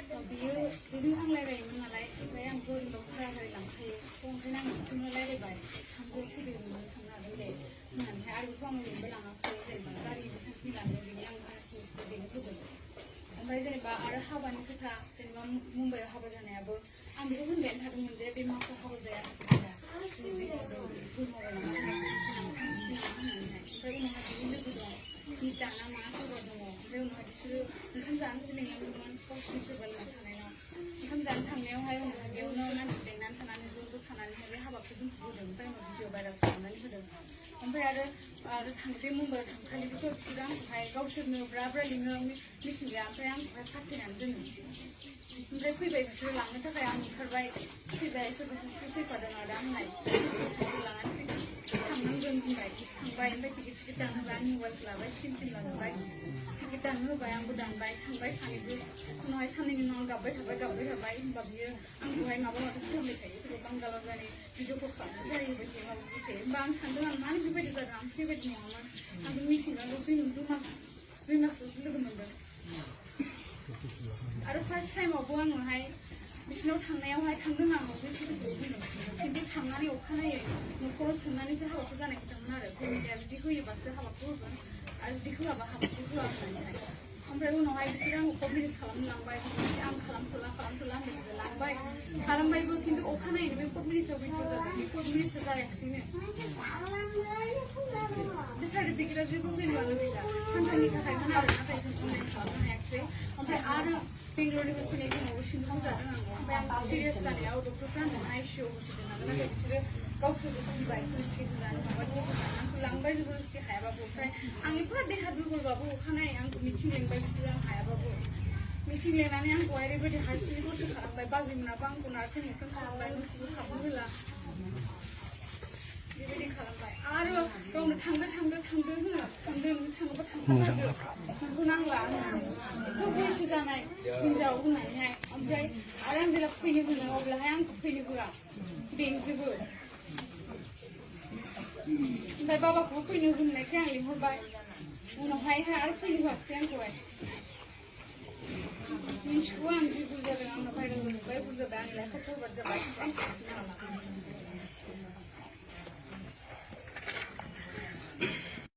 बियो बिदिनो आं रायलायोमोन नालाय ओमफ्राय आं गोरोंदाव भाराहाय लांखायो ओमफ्राय आं बिखौनो रायलायबाय थांगौ फैदोंमोन थांनो हागोन दे होननानैहाय आरो बेखौ आं ओरैनोबो लाङाखै जेनेबा गारि बेसेबांखिनि लांदों बेनि आं बेनो होदों ओमफ्राय जेनेबा आरो हाबानि खोथा जेनेबा मुम्बाइआव हाबा जानायाबो आं बेखौ होनबायानो थादोंमोन जे बे माखौ हाबा जाया ओमफ्राय उनावहाय बिनि लोगो दं मिता ना मा सोरबा दङ ओमफ्राय उनावहाय बिसोरो ओंखाम जानोसो लिंलांदोंमोन गावसिनि सोरबा लोगो थानायाव ओंखाम जानो थांनायावहाय उनावहाय बेयावनो मानसि लेंनानै थानानै ज' थानानैहाय बे हाबाखौ दोनथ'बोदों ओमफ्राय उनाव भिडिअ भाइरेल खालामनानै होदों ओमफ्राय आरो बे मुम्बाइआव थांखालिबोथ' बिसोरो आंखौहाय गावसोरनो ब्रा लिङो मिथिंगा ओमफ्राय आंखौहाय फासायनानै दोनो ओमफ्राय फैबाय बिसोरो लांनो थाखाय आं ओंखारबाय फैबाय सोरबा सासे फैफादों आरो आंनाय लानानै थांनांगोन होनबाय थांबाय ओमफ्य टिकेट दानहोबाय आं मबाइल लाबाय सिम लाबोबाय टिकेट दाननो होबाय आंबो दानबाय थांबाय सानैबो उनावहाय साननैनि उनाव गाबबाय थाबाय होनबा बियो आंखौहाय माबा खालामबाय थायो सोरबा बांगालाव जानाय भिडिअखौ खालामनो जायोबाय थायो माबाबाय थायो होमबा आं सानदों आं मानो बेबायदि जादों आं बेबायदि नङामोन आंबो मिथिंगाखौ दुइ मासल'सो लोगो मोनदों आरो फार्स्ट टाइमावबो आङोहाय बिसिनाव थांनायावहाय थांदों आं खिन्थु थांनानै अखानायै न'खराव सोंनानैसो हाबाखौ जानाय खोथामोन आरो फेमिलिया जुदि होयोबासो हाबाखौ होगोन आरो जुदि होआबा हाबाखौ होआ होननानैहाय ओमफ्राय उनावहाय बिसोरो आंखौ कभिड खालामनो लांबाय आं खालामथ'ला होननानै लांबाय खालामबायबो खिन्थु अखानायैनो बे कभिडआव भिडिअ जादों बे कभिडआ जायाखिसैनो बे सार्टिफिकेटआ जेबो भेलुआनो गैला सानथामनि थाखायमोन आरो नाथाय जों अनलाइन खालामनो हायाखिसै ओमफ्राय आरो बेंगलरनिफ्राय फैनाय समावबो सिन्दुं जादों आङो ओमफ्राय आं सिरियास जानायाव डक्टरफ्रा आंखौ आइसिइउआव होसिगोन नालाय नाथाय बिसोरो गावसोरबो फैबाय होसिगोन माबानि आंखौ लांबाय जबरदस्ति हायाबाबो ओमफ्राय आं एफा देहा दुर्बलबाबो अखानायै आंखौ मिथिं लेंबाय बिसोरो आं हायाबाबो मिथिं लेंनानै आंखौहाय ओरैबायदि हारसिङै दसे खालामबाय बाजैमोनाबो आंखौ नारखें नुखें खालामबाय न'सिंबो हाबनो होला बेबायदि खालामबाय आरो गावनो थांदो होनो थाङोबा थांखौ नांला एथ' बैसो जानाय हिनजाव होननानैहाय ओमफ्राय आरो आं जेब्ला फैनो होनो अब्लाहाय आंखौ फैनो होआ बेंजोबो ओमफ्राय बाबाखौबो फैनो होननायखाय आं लिंहरबाय उनावहाय आरो फैनो होआखिसै आंखौहाय मिन्थिगौ आं जि भुल जादों आंना भाइरेल जाबाय भुल जाबाय आंनि लाइफआव फरवार्ड जाबाय आं